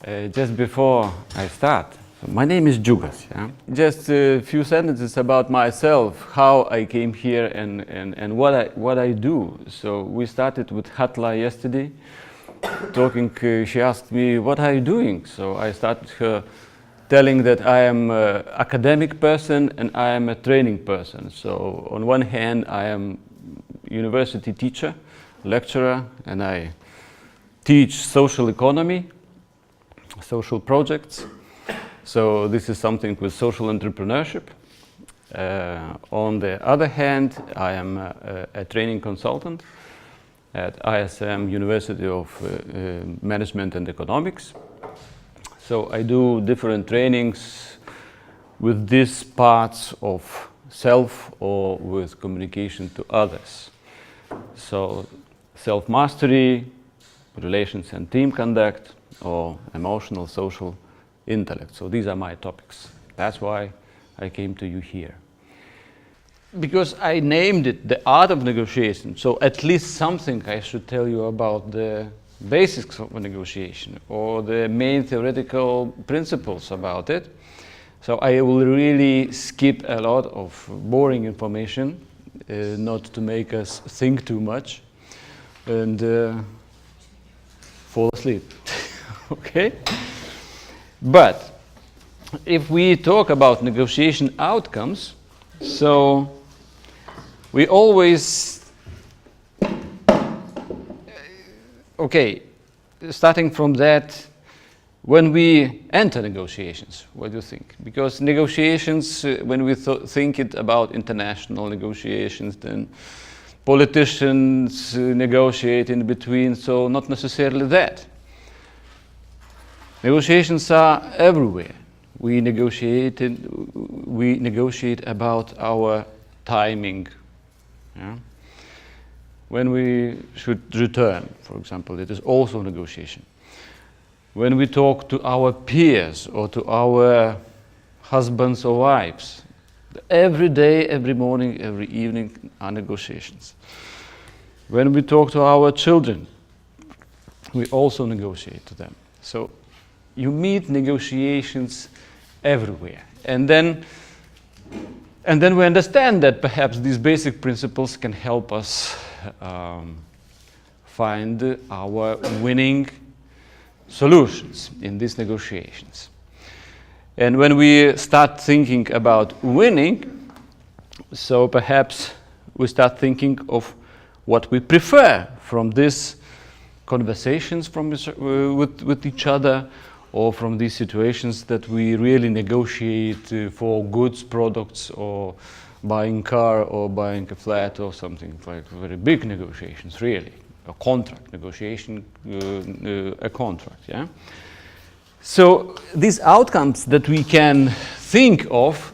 Just before I start, my name is Džiugas. Yeah? Just a few sentences about myself, how I came here and what I do. So we started with Hatla yesterday, talking. She asked me, "What are you doing?" So I started her telling that I am an academic person and I am a training person. So on one hand, I am university teacher, lecturer, and I teach social economy, social projects. So this is something with social entrepreneurship. On the other hand, I am a training consultant at ISM, University of Management and Economics. So I do different trainings with these parts of self or with communication to others. So self-mastery, relations and team conduct, or emotional social intellect. So these are my topics. That's why I came to you here. Because I named it the art of negotiation, so at least something I should tell you about the basics of a negotiation or the main theoretical principles about it. So I will really skip a lot of boring information, not to make us think too much and fall asleep. Okay? But if we talk about negotiation outcomes, so we always, okay, starting from that, when we enter negotiations, what do you think? Because negotiations, when we think it about international negotiations, then politicians negotiate in between, so not necessarily that. Negotiations are everywhere. We negotiate about our timing. Yeah? When we should return, for example, it is also negotiation. When we talk to our peers or to our husbands or wives, every day, every morning, every evening are negotiations. When we talk to our children, we also negotiate to them. So you meet negotiations everywhere. And then we understand that perhaps these basic principles can help us find our winning solutions in these negotiations. And when we start thinking about winning, so perhaps we start thinking of what we prefer from these conversations with each other, or from these situations that we really negotiate for goods, products, or buying car, or buying a flat, or something like very big negotiations, really. A contract, negotiation, a contract, yeah? So these outcomes that we can think of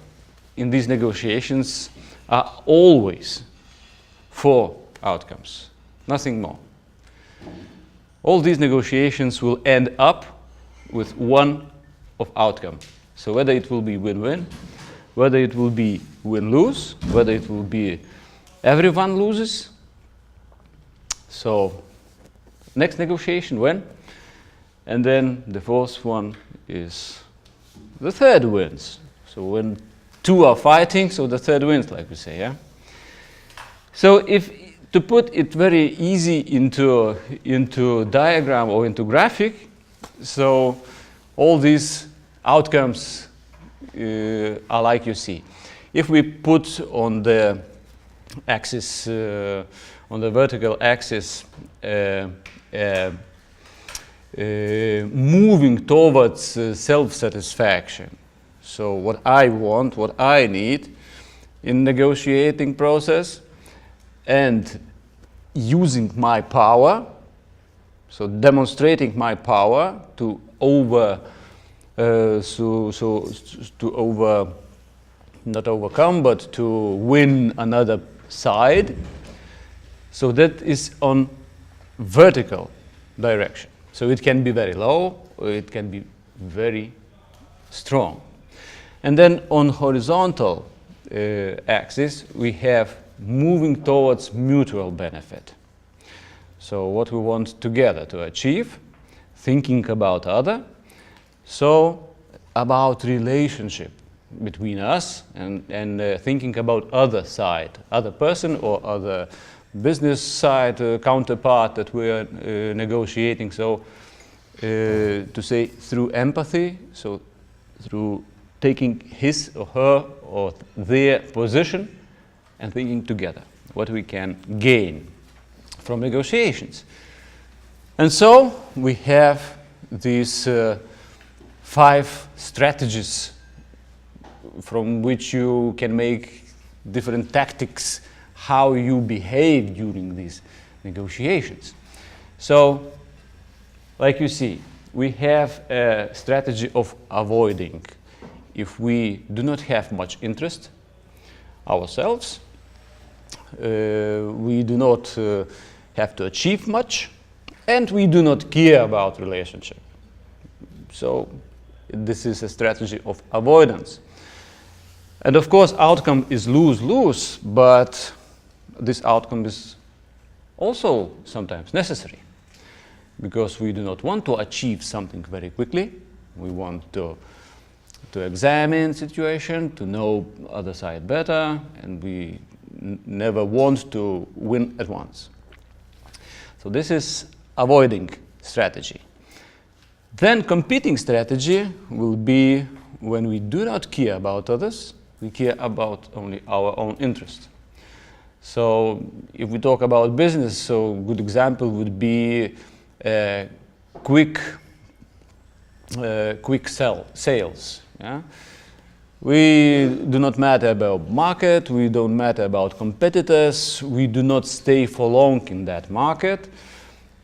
in these negotiations are always 4 outcomes, nothing more. All these negotiations will end up with one of outcome. So whether it will be win-win, whether it will be win-lose, whether it will be everyone loses. So next negotiation, when? And then the 4th one is the 3rd wins. So when 2 are fighting, so the 3rd wins, like we say, yeah? So if to put it very easy into diagram or into graphic, so all these outcomes are like you see. If we put on the axis, on the vertical axis, moving towards self-satisfaction. So what I want, what I need in negotiating process, and using my power, so demonstrating my power to not overcome, but to win another side. So that is on vertical direction. So it can be very low, or it can be very strong. And then on horizontal axis, we have moving towards mutual benefit. So what we want together to achieve, thinking about other, So about relationship between us and thinking about other side, other person or other business side counterpart that we are negotiating. So to say through empathy, so through taking his or her or their position and thinking together what we can gain from negotiations. And so we have these 5 strategies from which you can make different tactics how you behave during these negotiations. So, like you see, we have a strategy of avoiding. If we do not have much interest ourselves, we do not have to achieve much, and we do not care about relationship. So this is a strategy of avoidance. And of course, outcome is lose-lose, but this outcome is also sometimes necessary because we do not want to achieve something very quickly. We want to examine situation, to know other side better, and we never want to win at once. So this is avoiding strategy. Then competing strategy will be when we do not care about others, we care about only our own interest. So if we talk about business, so a good example would be quick sales. Yeah? We do not matter about market, we don't matter about competitors, we do not stay for long in that market.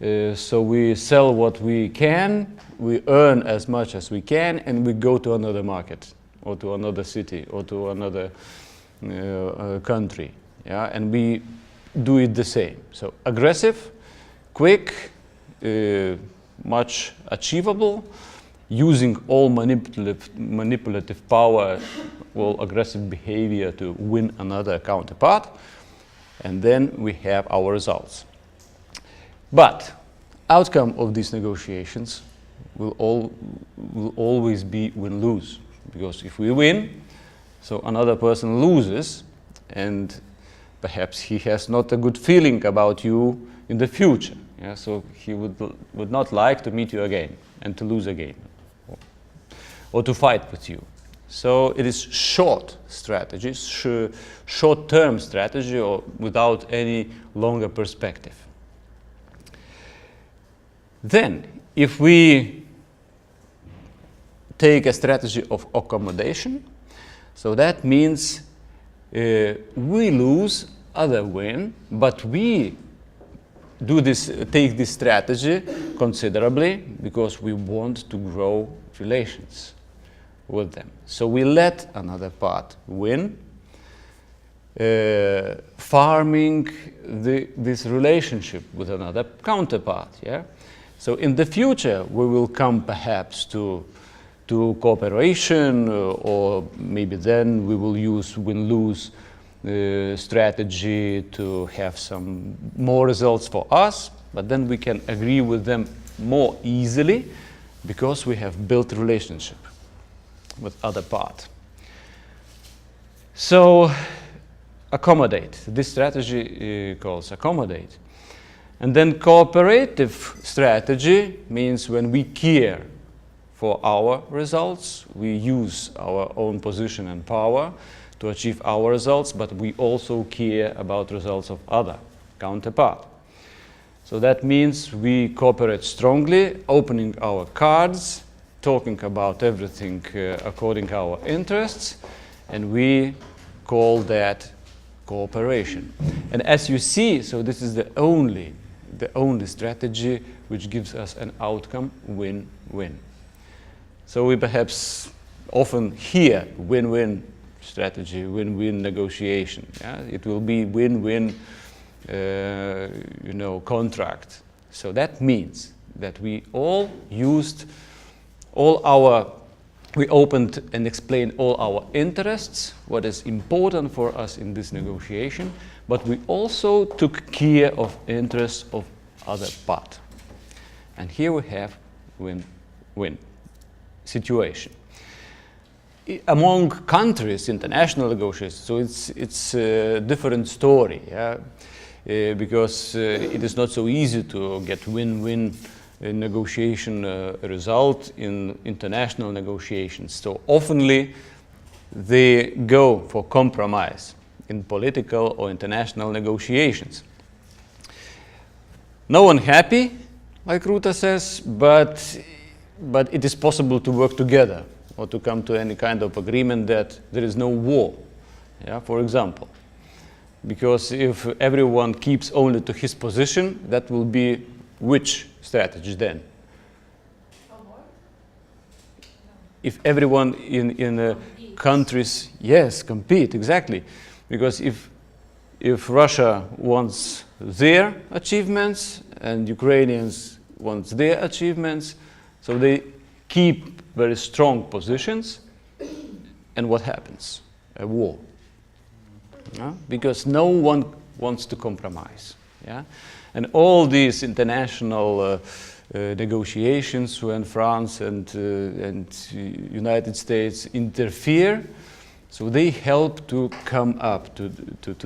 So we sell what we can, we earn as much as we can, and we go to another market, or to another city, or to another country. Yeah? And we do it the same. So aggressive, quick, much achievable, using all manipulative power, all aggressive behavior to win another counterpart, and then we have our results. But outcome of these negotiations will always be win-lose, because if we win, so another person loses, and perhaps he has not a good feeling about you in the future. Yeah? So he would not like to meet you again and to lose again, or to fight with you. So it is short strategy, short-term strategy, or without any longer perspective. Then, if we take a strategy of accommodation, so that means we lose, other win, but we take this strategy considerably because we want to grow relations with them. So we let another part win, farming this relationship with another counterpart. Yeah? So in the future, we will come perhaps to cooperation, or maybe then we will use win-lose strategy to have some more results for us, but then we can agree with them more easily because we have built relationship with other part. So accommodate, this strategy calls accommodate. And then cooperative strategy means when we care for our results, we use our own position and power to achieve our results, but we also care about results of other counterpart. So that means we cooperate strongly, opening our cards, talking about everything according to our interests, and we call that cooperation. And as you see, so this is the only strategy which gives us an outcome win-win. So we perhaps often hear win-win strategy, win-win negotiation. Yeah? It will be win-win, contract. So that means that we all used we opened and explained all our interests, what is important for us in this negotiation, but we also took care of interests of other part. And here we have win-win. situation. Among countries, international negotiations, so it's a different story, yeah? Because it is not so easy to get win-win negotiation result in international negotiations. So oftenly they go for compromise in political or international negotiations. No one happy, like Ruta says, but it is possible to work together or to come to any kind of agreement that there is no war, yeah, for example. Because if everyone keeps only to his position, that will be which strategy then? If everyone in countries, yes, compete, exactly. Because if Russia wants their achievements and Ukrainians want their achievements, so they keep very strong positions, and what happens? A war. Yeah? Because no one wants to compromise. Yeah? And all these international negotiations when France and United States interfere, so they help to come up to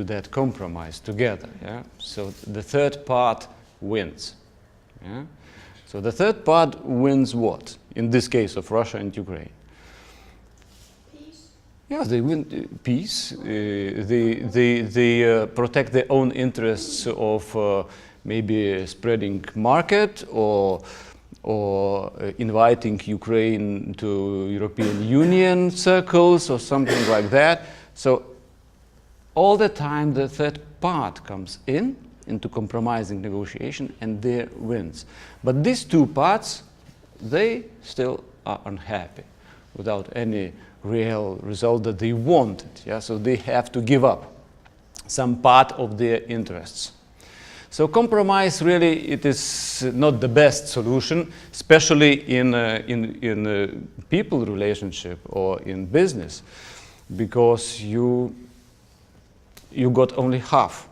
that compromise together. Yeah? So the third part wins. Yeah? So the third part wins what? In this case of Russia and Ukraine. Peace. Yeah, they win peace. They protect their own interests of maybe spreading market or inviting Ukraine to European Union circles or something like that. So all the time the third part comes into compromising negotiation and there wins. But these two parts, they still are unhappy without any real result that they wanted. Yeah? So they have to give up some part of their interests. So compromise really, it is not the best solution, especially in people relationship or in business, because you got only half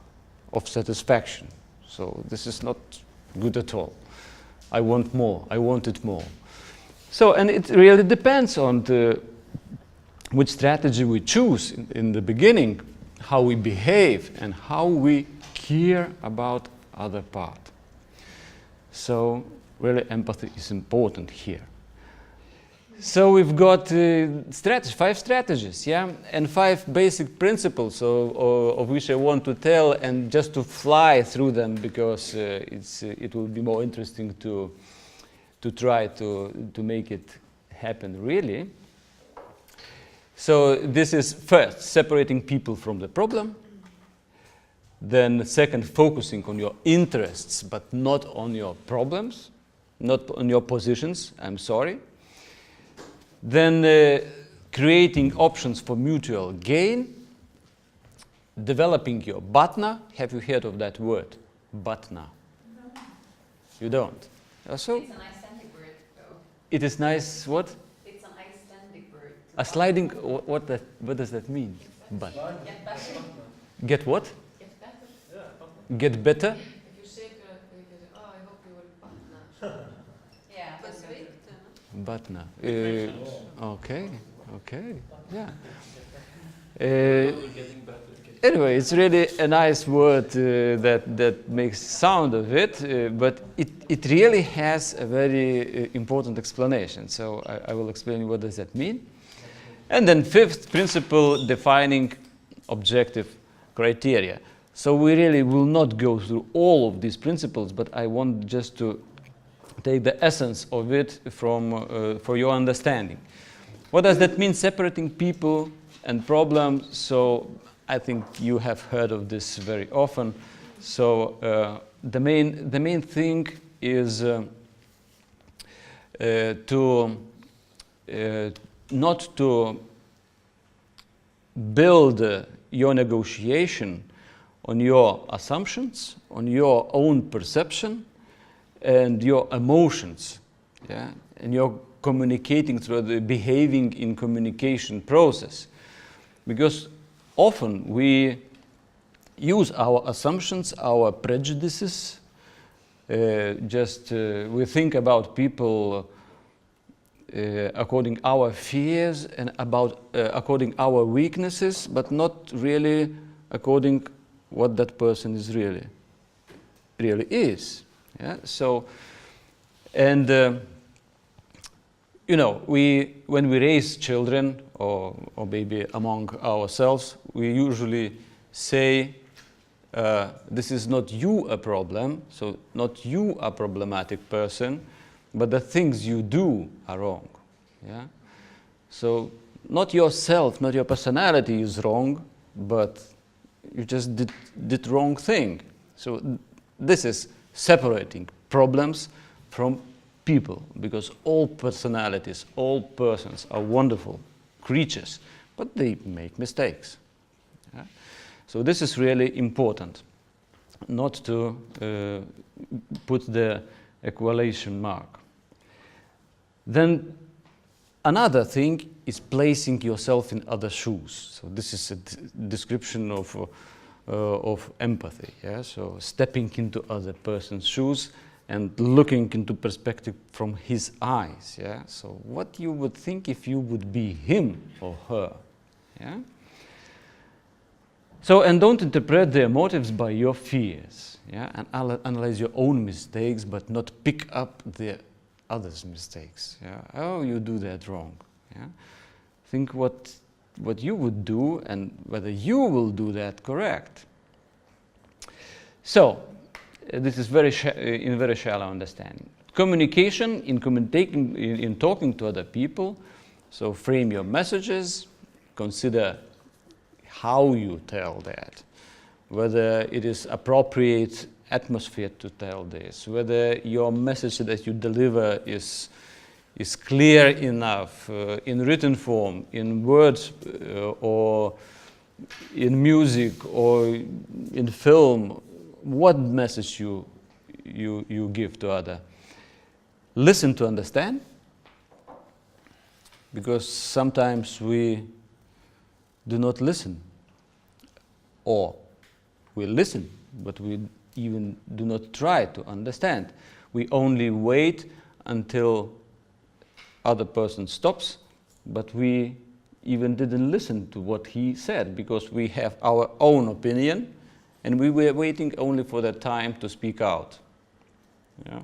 of satisfaction. So this is not good at all. I want more, I want it more. So, and it really depends on which strategy we choose in the beginning, how we behave and how we care about other part. So really empathy is important here. So we've got 5 strategies, yeah, and 5 basic principles of which I want to tell, and just to fly through them because it will be more interesting to try to make it happen really. So this is first, separating people from the problem. Then second, focusing on your interests, but not on your problems, not on your positions, I'm sorry. Then creating options for mutual gain. Developing your batna. Have you heard of that word? Batna. No. You don't? So, it's an Icelandic word, though. It is nice, what? It's an Icelandic word. A sliding, what does that mean? But. Get better. Get what? Get better. Yeah, get better? If you shake it, you can say, oh, I hope you will batna. Yeah, that's good. Batna. Okay, yeah. Anyway, it's really a nice word that makes sound of it, but it really has a very important explanation. So I will explain what does that mean. And then 5th principle, defining objective criteria. So we really will not go through all of these principles, but I want just to take the essence of it for your understanding. What does that mean, separating people and problems? So I think you have heard of this very often. So the main thing is not to build your negotiation on your assumptions, on your own perception, and your emotions, yeah, and you're communicating through the behaving in communication process, because often we use our assumptions, our prejudices. We think about people according our fears and according our weaknesses, but not really according what that person is really is. Yeah? So, and you know, when we raise children, or maybe among ourselves, we usually say, this is not you a problem, so not you a problematic person, but the things you do are wrong. Yeah? So not yourself, not your personality is wrong, but you just did wrong thing. So this is separating problems from people, because all personalities, all persons are wonderful creatures, but they make mistakes. Yeah? So this is really important, not to put the equalization mark. Then another thing is placing yourself in other shoes. So this is a description of empathy. Yeah? So stepping into other person's shoes and looking into perspective from his eyes. Yeah? So what you would think if you would be him or her. Yeah? So, and don't interpret their motives by your fears. Yeah? And analyze your own mistakes, but not pick up the others' mistakes. Yeah? Oh, you do that wrong. Yeah? Think what you would do and whether you will do that correct. So, this is in very shallow understanding. Communication, in talking to other people, so frame your messages, consider how you tell that, whether it is appropriate atmosphere to tell this, whether your message that you deliver is clear enough in written form, in words or in music or in film, what message you give to other. Listen to understand, because sometimes we do not listen, or we listen, but we even do not try to understand. We only wait until other person stops, but we even didn't listen to what he said, because we have our own opinion and we were waiting only for that time to speak out. Yeah?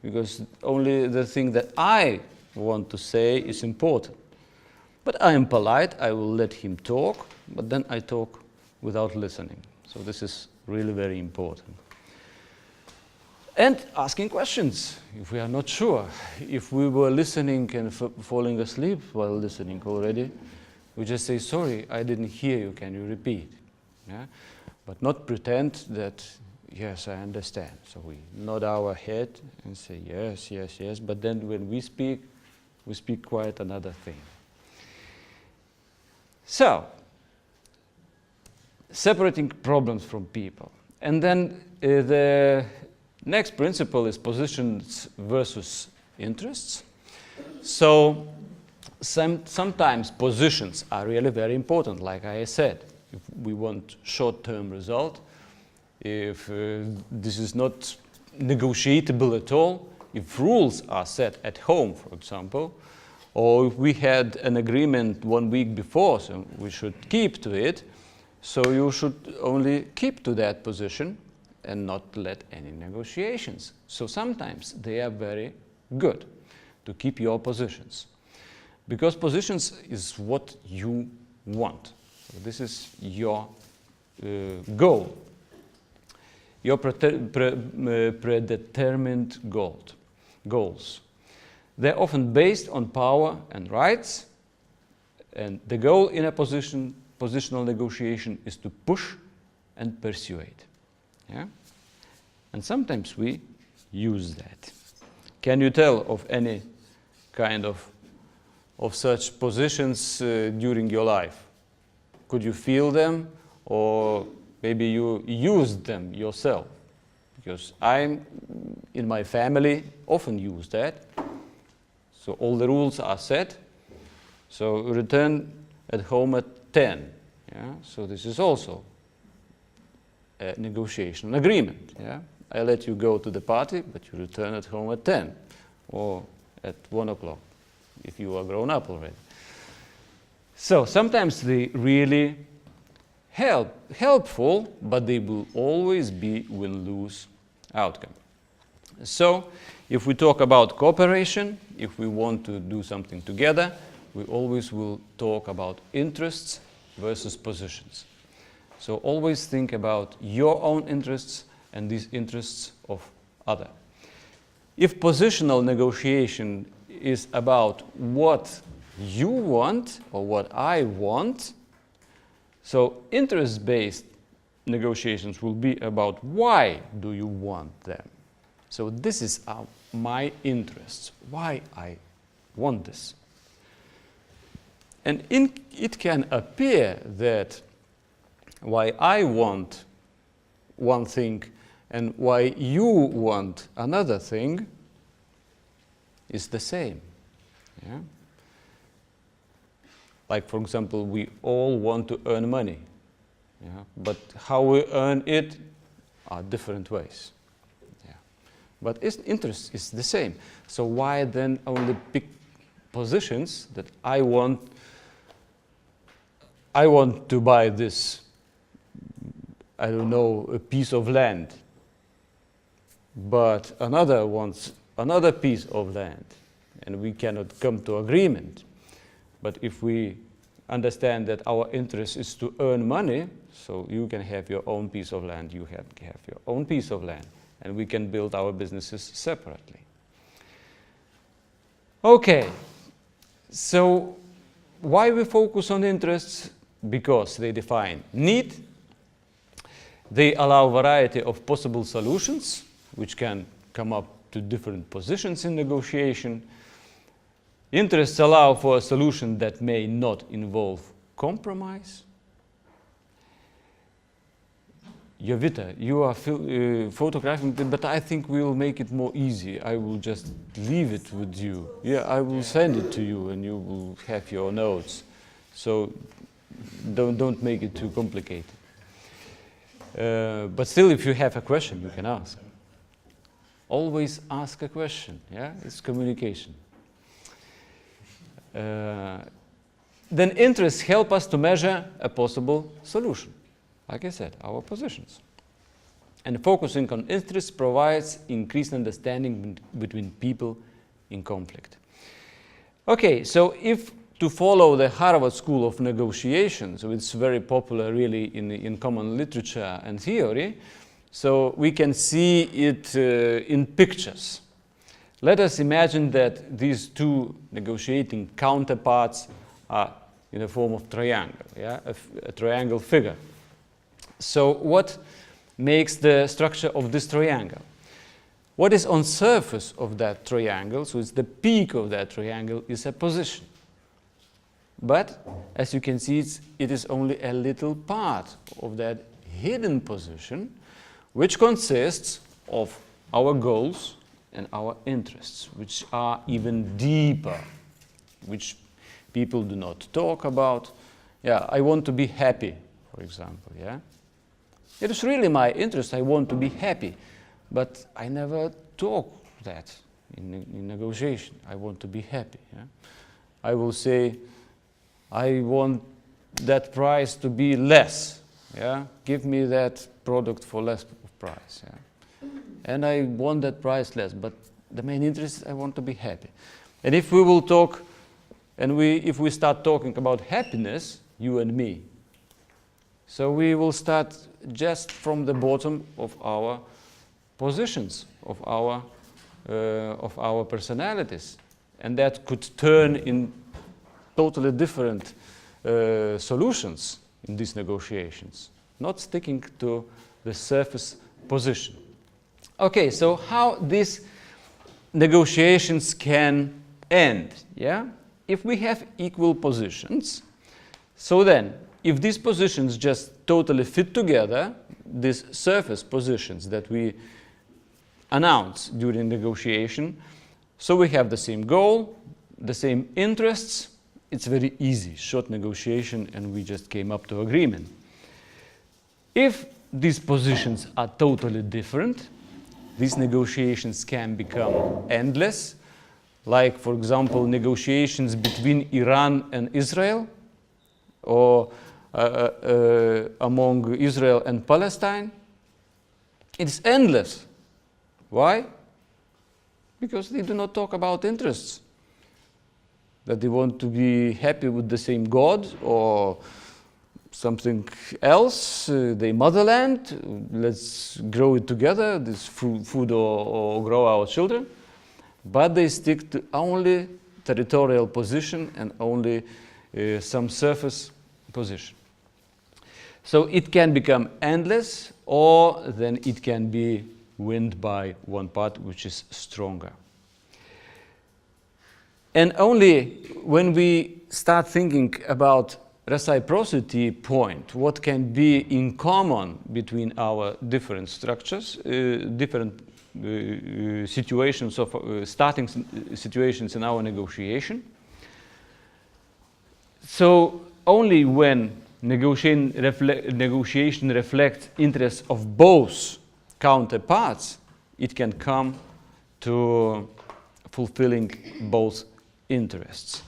Because only the thing that I want to say is important. But I am polite, I will let him talk, but then I talk without listening. So this is really very important. And asking questions, if we are not sure. If we were listening and falling asleep while listening already, we just say, sorry, I didn't hear you, can you repeat? Yeah? But not pretend that, yes, I understand. So we nod our head and say, yes, yes, yes, but then when we speak quite another thing. So, separating problems from people. And then the next principle is positions versus interests. So, sometimes positions are really very important, like I said. If we want short-term result, if this is not negotiable at all, if rules are set at home, for example, or if we had an agreement 1 week before, so we should keep to it, so you should only keep to that position and not let any negotiations. So sometimes they are very good to keep your positions, because positions is what you want. So this is your goal, your predetermined goals. They're often based on power and rights, and the goal in a positional negotiation is to push and persuade. Yeah? And sometimes we use that. Can you tell of any kind of such positions during your life? Could you feel them, or maybe you used them yourself? Because I, in my family, often use that. So all the rules are set. So return at home at 10. Yeah? So this is also a negotiation agreement. Yeah? I let you go to the party, but you return at home at 10 or at 1 o'clock. if you are grown up already. So sometimes they really helpful, but they will always be win-lose outcome. So if we talk about cooperation, if we want to do something together, we always will talk about interests versus positions. So always think about your own interests and these interests of other. If positional negotiation is about what you want or what I want, so interest-based negotiations will be about why do you want them. So this is my interests, why I want this. And it can appear that why I want one thing and why you want another thing is the same. Yeah? Like, for example, we all want to earn money, yeah? But how we earn it are different ways. Yeah? But its interest is the same. So why then only pick positions that I want to buy this, I don't know, a piece of land, but another wants another piece of land, and we cannot come to agreement. But if we understand that our interest is to earn money, so you can have your own piece of land, you have your own piece of land, and we can build our businesses separately. Okay, so why we focus on interests? Because they define need, they allow variety of possible solutions, which can come up to different positions in negotiation. Interests allow for a solution that may not involve compromise. Jovita, you are photographing, but I think we'll make it more easy. I will just leave it with you. Yeah, I will send it to you and you will have your notes. So don't make it too complicated. But still, if you have a question, you can ask. Always ask a question, yeah? It's communication. Then interests help us to measure a possible solution. Like I said, our positions. And focusing on interests provides increased understanding between people in conflict. Okay, so if to follow the Harvard School of Negotiation, so it's very popular really in common literature and theory, so we can see it in pictures. Let us imagine that these two negotiating counterparts are in the form of triangle, yeah? a triangle figure. So what makes the structure of this triangle? What is on surface of that triangle, so it's the peak of that triangle, is a position. But as you can see, it is only a little part of that hidden position, which consists of our goals and our interests, which are even deeper, which people do not talk about. Yeah, I want to be happy, for example, yeah? It is really my interest, I want to be happy, but I never talk that in negotiation. I want to be happy, yeah? I will say, I want that price to be less, yeah? Give me that product for less of price, yeah? And I want that price less, but the main interest is I want to be happy. And if we will talk, and if we start talking about happiness, you and me, so we will start just from the bottom of our positions, of our personalities, and that could turn in totally different solutions in these negotiations, not sticking to the surface position. Okay, so how these negotiations can end, yeah? If we have equal positions, so then, if these positions just totally fit together, these surface positions that we announce during negotiation, so we have the same goal, the same interests, it's very easy, short negotiation, and we just came up to agreement. If these positions are totally different, these negotiations can become endless, like, for example, negotiations between Iran and Israel, or among Israel and Palestine. It's endless. Why? Because they do not talk about interests. That they want to be happy with the same God or something else, the motherland, let's grow it together, this food or grow our children. But they stick to only territorial position and only some surface position. So it can become endless, or then it can be won by one part which is stronger. And only when we start thinking about reciprocity point, what can be in common between our different structures, different situations of starting situations in our negotiation. So only when negotiation reflects interests of both counterparts, it can come to fulfilling both interests.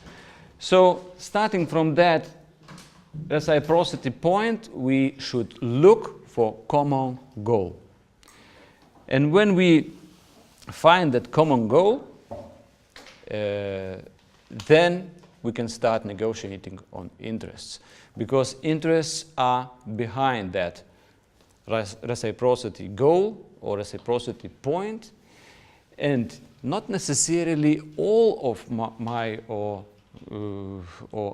So starting from that reciprocity point, we should look for common goal. And when we find that common goal, then we can start negotiating on interests, because interests are behind that reciprocity goal or reciprocity point, and not necessarily all of my or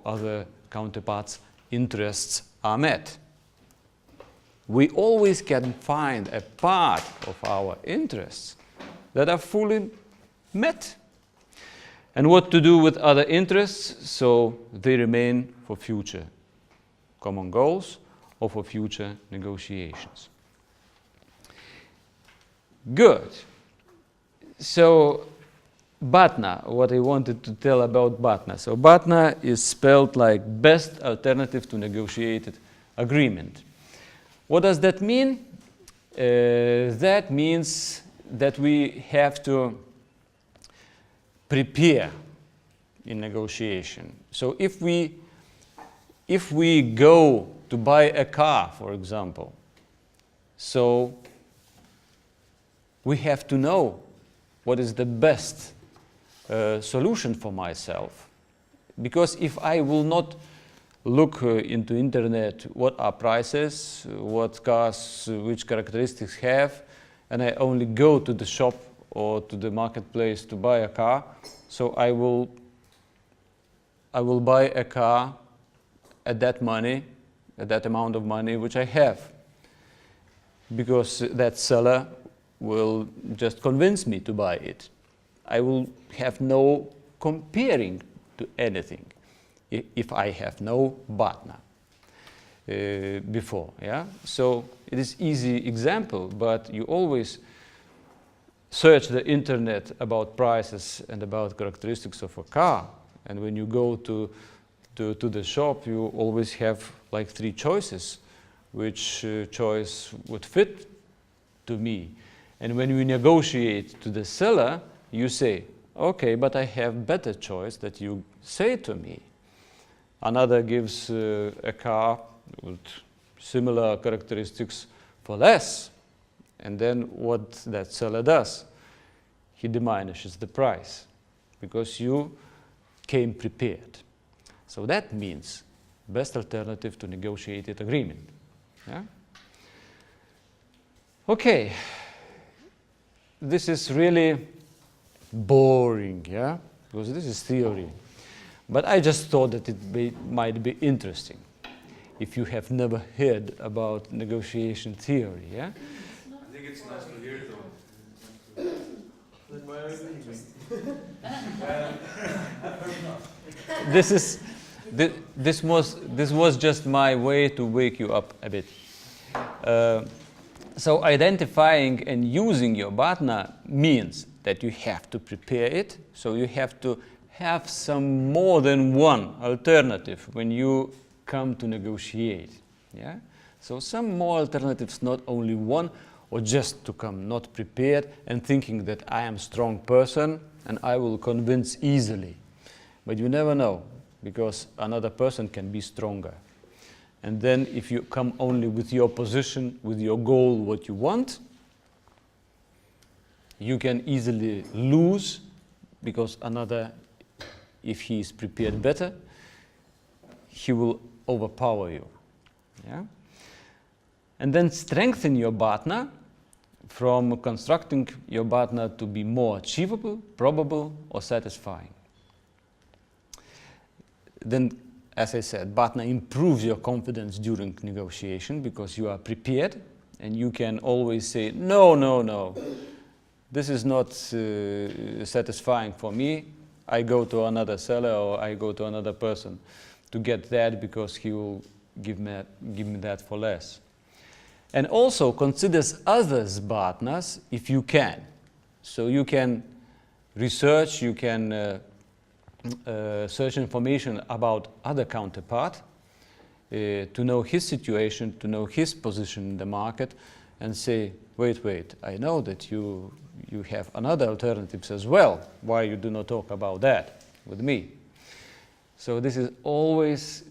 other counterparts' interests are met. We always can find a part of our interests that are fully met. And what to do with other interests so they remain for future common goals or for future negotiations. Good. So BATNA, what I wanted to tell about BATNA. So BATNA is spelled like best alternative to negotiated agreement. What does that mean? That means that we have to prepare in negotiation. So if we go to buy a car, for example, so we have to know what is the best solution for myself. Because if I will not look into internet what are prices, what cars, which characteristics have, and I only go to the shop or to the marketplace to buy a car, so I will buy a car at that money, at that amount of money which I have, because that seller will just convince me to buy it. I will have no comparing to anything if I have no BATNA before. Yeah? So it is easy example, but you always search the internet about prices and about characteristics of a car, and when you go to the shop, you always have like 3 choices, which choice would fit to me. And when you negotiate to the seller, you say, okay, but I have better choice that you say to me. Another gives a car with similar characteristics for less. And then what that seller does, he diminishes the price because you came prepared. So that means best alternative to negotiated agreement. Yeah? Okay, this is really boring, yeah, because this is theory. But I just thought that it might be interesting if you have never heard about negotiation theory, yeah? I think it's nice to hear though. Then why are you leaving? This was just my way to wake you up a bit. So identifying and using your BATNA means that you have to prepare it, so you have to have some more than one alternative when you come to negotiate. Yeah? So some more alternatives, not only one, or just to come not prepared and thinking that I am a strong person and I will convince easily. But you never know, because another person can be stronger. And then if you come only with your position, with your goal, what you want, you can easily lose, because another, if he is prepared better, he will overpower you. Yeah? And then strengthen your partner from constructing your partner to be more achievable, probable, or satisfying. Then, as I said, partner improves your confidence during negotiation, because you are prepared and you can always say, no, no, no, this is not satisfying for me. I go to another seller or I go to another person to get that, because he will give me that for less. And also considers others' partners if you can. So you can research, you can search information about other counterpart, to know his situation, to know his position in the market, and say, wait, I know that you have another alternatives as well. Why you do not talk about that with me? So this is always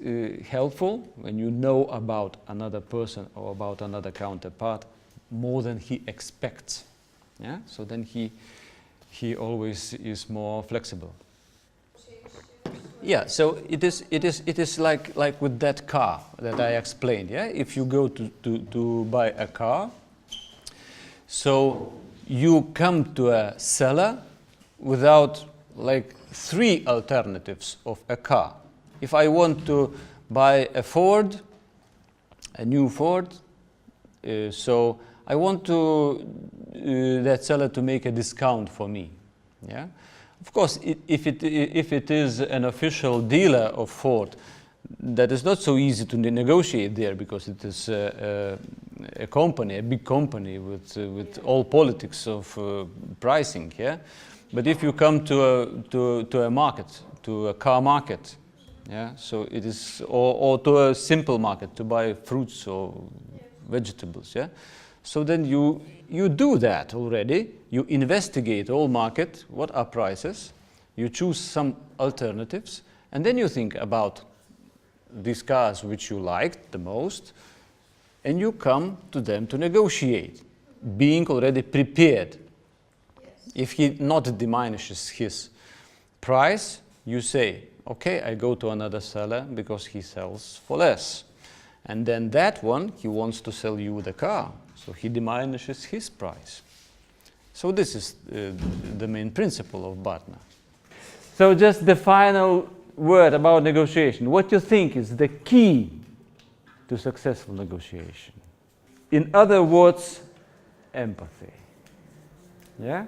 helpful when you know about another person or about another counterpart more than he expects. Yeah? So then he always is more flexible. Yeah, so it is like with that car that I explained. Yeah, if you go to buy a car, so you come to a seller without like 3 alternatives of a car. If I want to buy a Ford, a new Ford, so I want to that seller to make a discount for me. Yeah. Of course, if it is an official dealer of Ford, that is not so easy to negotiate there, because it is a company, a big company with all politics of pricing. Yeah, but if you come to a market, to a car market, yeah, so it is, or to a simple market to buy fruits or vegetables. Yeah, so then you do that already. You investigate all market, what are prices, you choose some alternatives, and then you think about these cars which you liked the most, and you come to them to negotiate, being already prepared. Yes. If he not diminishes his price, you say, okay, I go to another seller because he sells for less. And then that one, he wants to sell you the car, so he diminishes his price. So this is the main principle of partner. So just the final word about negotiation. What you think is the key to successful negotiation? In other words, empathy. Yeah?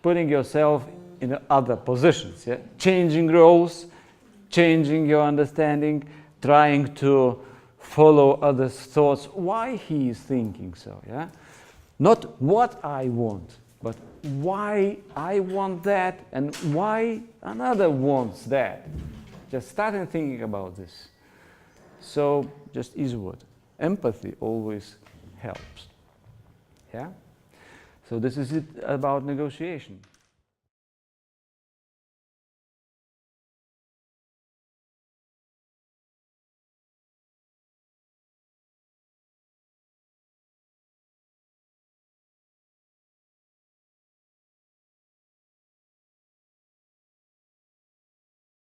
Putting yourself in other positions. Yeah? Changing roles, changing your understanding, trying to follow others' thoughts, why he is thinking so. Yeah? Not what I want, but why I want that and why another wants that. Just starting thinking about this. So just easy word. Empathy always helps. Yeah? So this is it about negotiation.